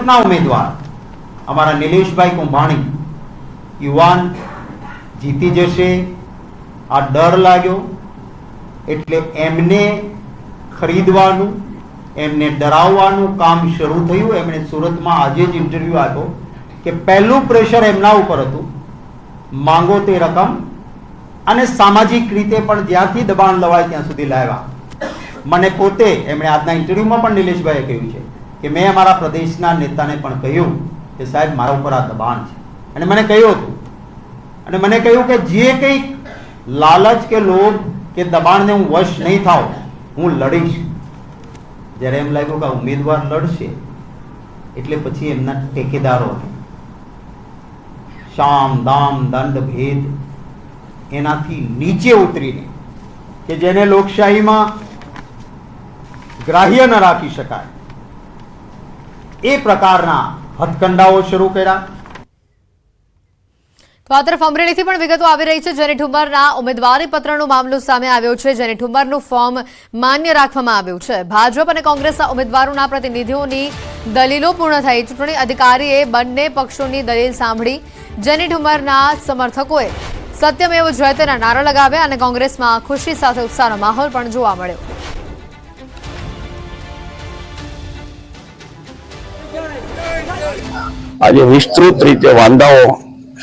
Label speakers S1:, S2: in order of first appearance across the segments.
S1: ભાજપના ઉમેદવાર અમારા નિલેશભાઈ કુંભાણી યુવાન જીતી જશે આ ડર લાગ્યો, એટલે એમને ખરીદવાનું, એમને ડરાવવાનું કામ શરૂ થયું. એમણે સુરતમાં આજે જ ઇન્ટરવ્યુ આપ્યો કે પહેલું પ્રેશર એમના ઉપર હતું, માંગો તે રકમ, અને સામાજિક રીતે પણ જ્યાંથી દબાણ લવાય ત્યાં સુધી લાવ્યા. મને પોતે એમણે આજના ઇન્ટરવ્યુમાં પણ નિલેશભાઈએ કહ્યું છે કે મેં અમારા પ્રદેશના નેતાને પણ કહ્યું કે સાહેબ મારા ઉપર આ દબાણ છે, અને મને કહ્યું હતું, અને મને કહ્યું કે જે કંઈક લાલચ કે લોભ કે દબાણને હું વશ નહીં થાવ, હું લડીશ. જ્યારે એમ લાગ્યું કે ઉમેદવાર લડશે એટલે પછી એમના ટેકેદારો શામ દામ દંડ ભેદ એનાથી નીચે ઉતરીને, કે જેને લોકશાહીમાં ગ્રાહ્ય ન રાખી શકાય એ પ્રકારના હથકંડાઓ શરૂ કર્યા.
S2: તો આ તરફ અમરેલીથી પણ વિગતો આવી રહી છે, જેની ઠુમરના ઉમેદવારી પત્રનો મામલો સામે આવ્યો છે, જેની ઠુમરનું ફોર્મ માન્ય રાખવામાં આવ્યું છે. ભાજપ અને કોંગ્રેસના ઉમેદવારોના પ્રતિનિધિઓની દલીલો પૂર્ણ થઈ. ચૂંટણી અધિકારીએ બંને પક્ષોની દલીલ સાંભળી. જેની ઠુમરના સમર્થકોએ સત્યમેવ જયતેના નારા લગાવ્યા અને કોંગ્રેસમાં ખુશી સાથે ઉત્સાહનો માહોલ પણ જોવા મળ્યો.
S3: આજે વિસ્તૃત રીતે વાંધાઓ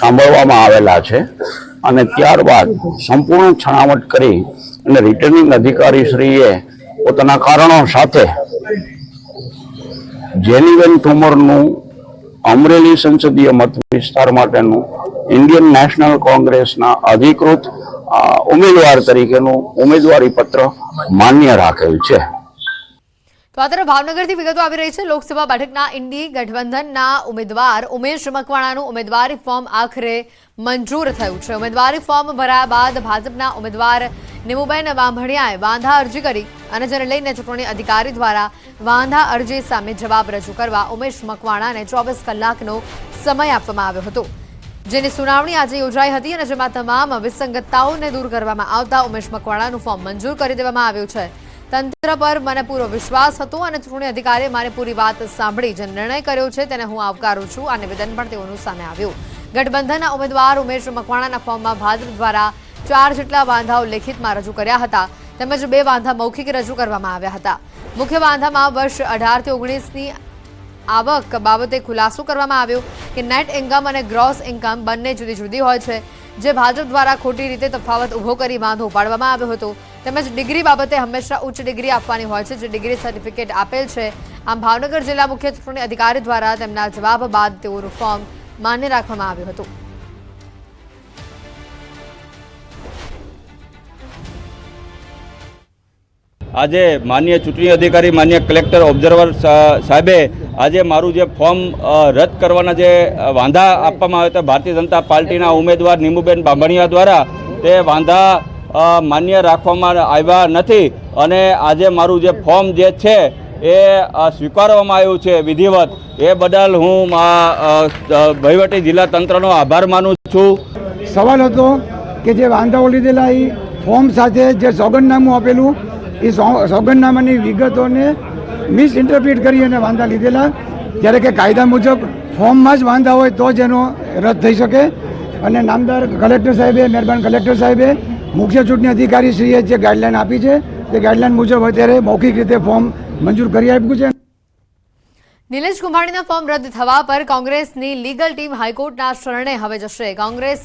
S3: સાંભળવામાં આવેલા છે અને ત્યારબાદ સંપૂર્ણ છણાવટ કરી અને રિટર્નિંગ અધિકારી શ્રીએ પોતાના કારણો સાથે જેનીબેન ઠુમરનું અમરેલી સંસદીય મત વિસ્તાર માટેનું ઇન્ડિયન નેશનલ કોંગ્રેસના અધિકૃત ઉમેદવાર તરીકેનું ઉમેદવારી પત્ર માન્ય રાખેલ છે.
S2: તો આ તરફ ભાવનગરથી વિગતો આવી રહી છે. લોકસભા બેઠકના ઇન્ડી ગઠબંધનના ઉમેદવાર ઉમેશ મકવાણાનું ઉમેદવારી ફોર્મ આખરે મંજૂર થયું છે. ઉમેદવારી ફોર્મ ભરાયા બાદ ભાજપના ઉમેદવાર નિમુબેન બાંભણિયાએ વાંધા અરજી કરી અને જેને લઈને ચૂંટણી અધિકારી દ્વારા વાંધા અરજી સામે જવાબ રજૂ કરવા ઉમેશ મકવાણાને 24 કલાકનો સમય આપવામાં આવ્યો હતો, જેની સુનાવણી આજે યોજાઈ હતી અને જેમાં તમામ વિસંગતતાઓને દૂર કરવામાં આવતા ઉમેશ મકવાણાનું ફોર્મ મંજૂર કરી દેવામાં આવ્યું છે. તંત્ર પર મને પૂરો વિશ્વાસ હતો અને ચૂંટણી અધિકારીએ મારી પૂરી વાત સાંભળી જે નિર્ણય કર્યો છે તેને હું આવકારું છું. આ નિવેદન પણ તેઓનું સામે આવ્યું. ગઠબંધનના ઉમેદવાર ઉમેશ મકવાણાના ફોર્મમાં ભાજપ દ્વારા 4 જેટલા વાંધાઓ લેખિતમાં રજૂ કર્યા હતા, તેમજ 2 વાંધા મૌખિક રજૂ કરવામાં આવ્યા હતા. મુખ્ય વાંધામાં વર્ષ 18 થી 19ની આવક બાબતે ખુલાસો કરવામાં આવ્યો કે નેટ ઇન્કમ અને ગ્રોસ ઇન્કમ બંને જુદી જુદી હોય છે, જે ભાજપ દ્વારા ખોટી રીતે તફાવત ઉભો કરી વાંધો ઉપાડવામાં આવ્યો હતો. તેમજ ડિગ્રી બાબતે હંમેશા ઉચ્ચ ડિગ્રી આપવાની હોય છે, જે ડિગ્રી સર્ટિફિકેટ આપેલ છે. આમ ભાવનગર જિલ્લા મુખ્ય ચૂંટણી અધિકારી દ્વારા તેમના જવાબ બાદ તેઓનું ફોર્મ માન્ય રાખવામાં આવ્યું હતું.
S4: આજે માન્ય ચૂંટણી અધિકારી માન્ય કલેક્ટર ઓબ્ઝર્વર સાહેબે આજે મારું જે ફોર્મ રદ કરવાના જે વાંધા આપવામાં આવ્યા હતા ભારતીય જનતા પાર્ટીના ઉમેદવાર નિમુબેન બાંભણિયા દ્વારા, તે વાંધા માન્ય રાખવામાં આવ્યા નથી અને આજે મારું જે ફોર્મ જે છે એ સ્વીકારવામાં આવ્યું છે વિધિવત. એ બદલ હું વહીવટી જિલ્લા તંત્રનો આભાર માનું છું.
S5: સવાલ હતો કે જે વાંધાઓ લીધેલા એ ફોર્મ સાથે જે સોગંદનામું આપેલું એ સોગંદનામાની વિગતોને મિસઇન્ટરપ્રિટ કરી અને વાંધા લીધેલા, જ્યારે કે કાયદા મુજબ ફોર્મમાં જ વાંધા હોય તો જ એનો રદ થઈ શકે. અને નામદાર કલેક્ટર સાહેબે, મહેરબાન કલેક્ટર સાહેબે મુખ્ય ચૂંટણી અધિકારી શ્રીએ જે ગાઈડલાઈન આપી છે તે ગાઈડલાઈન મુજબ અત્યારે મૌખિક રીતે ફોર્મ મંજૂર કરી આપ્યું છે.
S2: નિલેશ કુંભાણીના ફોર્મ રદ થવા પર કોંગ્રેસની લીગલ ટીમ હાઈકોર્ટના શરણે હવે જશે. કોંગ્રેસ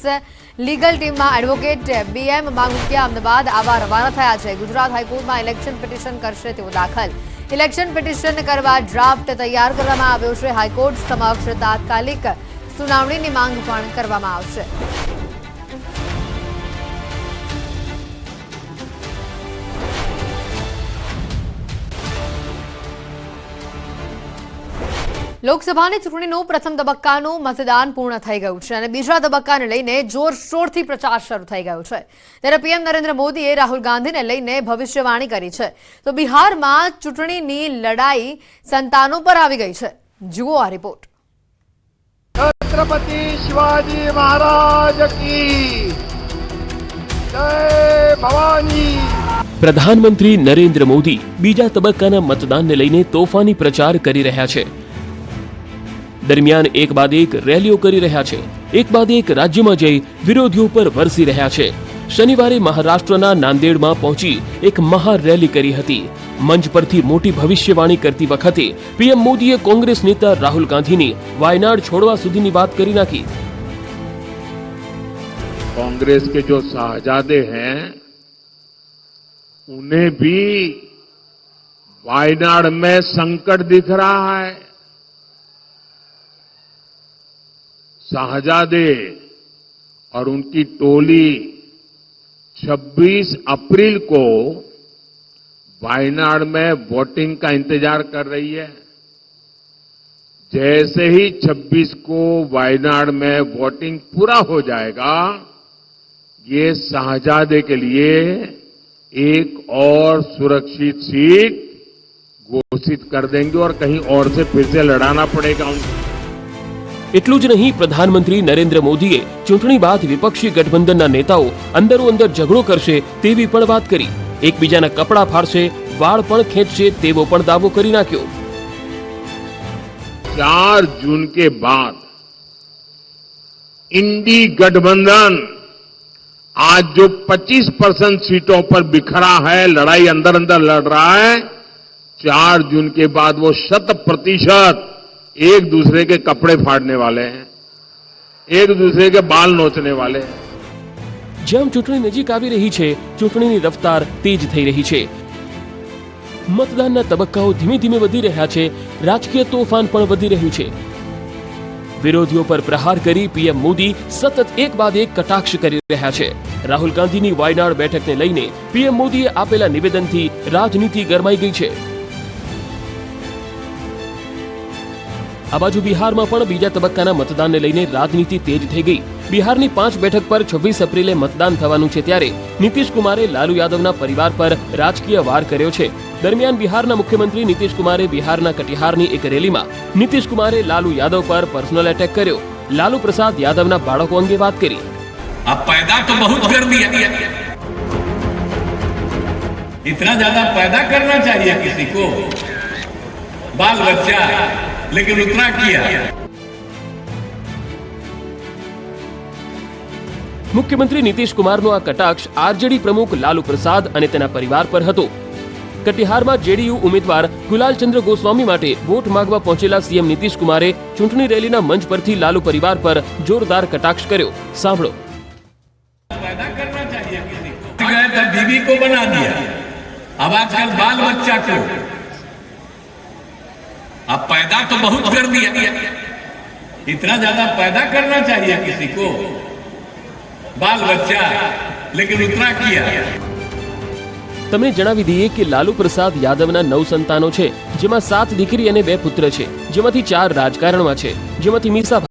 S2: લીગલ ટીમમાં એડવોકેટ BM માંગુકિયા અમદાવાદ આવા રવાના થયા છે. ગુજરાત હાઈકોર્ટમાં ઇલેક્શન પિટિશન કરશે તેઓ દાખલ. ઇલેક્શન પિટિશન કરવા ડ્રાફ્ટ તૈયાર કરવામાં આવ્યો છે. હાઈકોર્ટ સમક્ષ તાત્કાલિક સુનાવણીની માંગ પણ કરવામાં આવશે. લોકસભાની ચૂંટણીનું પ્રથમ તબક્કાનું મતદાન પૂર્ણ થઈ ગયું છે અને બીજા તબક્કાને લઈને જોરશોરથી પ્રચાર શરૂ થઈ ગયો છે. ત્યારે PM નરેન્દ્ર મોદીએ રાહુલ ગાંધીને લઈને ભવિષ્યવાણી કરી છે. તો બિહારમાં ચૂંટણીની લડાઈ સંતાનો પર આવી ગઈ છે. જુઓ આ રિપોર્ટ.
S6: छत्रपति शिवाजी महाराज की जय भवानी।
S7: प्रधानमंत्री नरेंद्र मोदी बीजा तबक्काना मतदानने लईने तोफानी प्रचार करी रह्या छे. દરમિયાન એક બાદ એક રેલીઓ કરી રહ્યા છે, એક બાદ એક રાજ્યમાં જઈ વિરોધીઓ પર વરસી રહ્યા છે. શનિવારે મહારાષ્ટ્રના નાંદેડમાં પહોંચી એક મહારેલી કરી હતી. મંચ પરથી મોટી ભવિષ્યવાણી કરતી વખતે પીએમ મોદીએ કોંગ્રેસ નેતા રાહુલ ગાંધીની વાયનાડ છોડવા સુધીની વાત કરી નાખી.
S6: कांग्रेस के जो शाहजादे हैं उन्हें भी वायनाड में संकट दिख रहा है. शाहजादे और उनकी टोली 26 अप्रैल को वायनाड में वोटिंग का इंतजार कर रही है. जैसे ही 26 को वायनाड में वोटिंग पूरा हो जाएगा, ये शाहजादे के लिए एक और सुरक्षित सीट घोषित कर देंगे और कहीं और से फिर से लड़ाना पड़ेगा उनको.
S7: એટલું જ નહીં, પ્રધાનમંત્રી નરેન્દ્ર મોદીએ ચૂંટણી બાદ વિપક્ષી ગઠબંધનના નેતાઓ અંદરોઅંદર ઝઘડો કરશે તેવી પણ વાત કરી. એકબીજાના કપડા ફાડશે, વાળ પણ ખેંચશે તેવો પણ દાવો કરી નાખ્યો.
S6: 4 जून के बाद इंडी गठबंधन आज जो 25% सीटों पर बिखरा है, लड़ाई अंदर अंदर लड़ रहा है, 4 जून के बाद वो 100% एक दूसरे के कपड़े फाड़ने वाले हैं, एक दूसरे के बाल नोचने वाले हैं.
S7: જેમ ચૂંટણી નજીક આવી રહી છે, ચૂંટણીની રફતાર તેજ થઈ રહી છે. મતદાનના તબક્કાઓ ધીમે ધીમે વધી રહ્યા છે, રાજકીય તોફાન પણ વધી રહ્યું છે. વિરોધીઓ પર પ્રહાર કરી પીએમ મોદી સતત એક બાદ એક કટાક્ષ કરી રહ્યા છે. રાહુલ ગાંધીની વાયનાડ બેઠકને લઈને પીએમ મોદીએ આપેલા નિવેદનથી રાજનીતિ ગરમાઈ ગઈ છે. આ બાજુ બિહારમાં પણ બીજા તબક્કાના મતદાનને લઈને રાજનીતિ તેજ થઈ ગઈ. બિહારની 5 બેઠક પર 26 એપ્રિલે મતદાન થવાનું છે, ત્યારે નીતિશ કુમારે લાલુ યાદવના પરિવાર પર રાજકીય વાર કર્યો છે. દરમિયાન બિહારના મુખ્યમંત્રી નીતિશ કુમારે બિહારના કટિહારની એક રેલીમાં નીતિશ કુમારે લાલુ યાદવ પર પર્સનલ એટેક કર્યો. લાલુ પ્રસાદ યાદવના બાળકો અંગે વાત કરી.
S8: अब पैदा तो बहुत कर दिया, इतना ज्यादा पैदा करना चाहिए किसी को, बाल बच्चा, लेकिन उतना किया.
S7: મુખ્યમંત્રી નીતિશ કુમારનો આ કટાક્ષ આરજેડી પ્રમુખ લાલુ પ્રસાદ અને તેના પરિવાર પર હતો. કટિહારમાં જેડીયુ ઉમેદવાર ગુલાલચંદ્ર ગોસ્વામી માટે વોટ માંગવા પહોંચેલા સીએમ નીતિશ કુમારે ચૂંટણી રેલીના મંચ પરથી લાલુ પરિવાર પર જોરદાર કટાક્ષ કર્યો. સાંભળો.
S8: पैदा करना चाहिए किसी को, गए तब बीवी को बना दिया, अब आजकल बाल बच्चा को. अब पैदा तो बहुत कर दिया, इतना ज्यादा पैदा करना चाहिए किसी को, बाल बच्चा, लेकिन उतना किया.
S7: તમને જણાવી દઈએ કે લાલુ પ્રસાદ યાદવના 9 સંતાનો છે, જેમાં 7 દીકરી અને 2 પુત્ર છે, જેમાંથી 4 રાજકારણમાં છે, જેમાંથી મીસા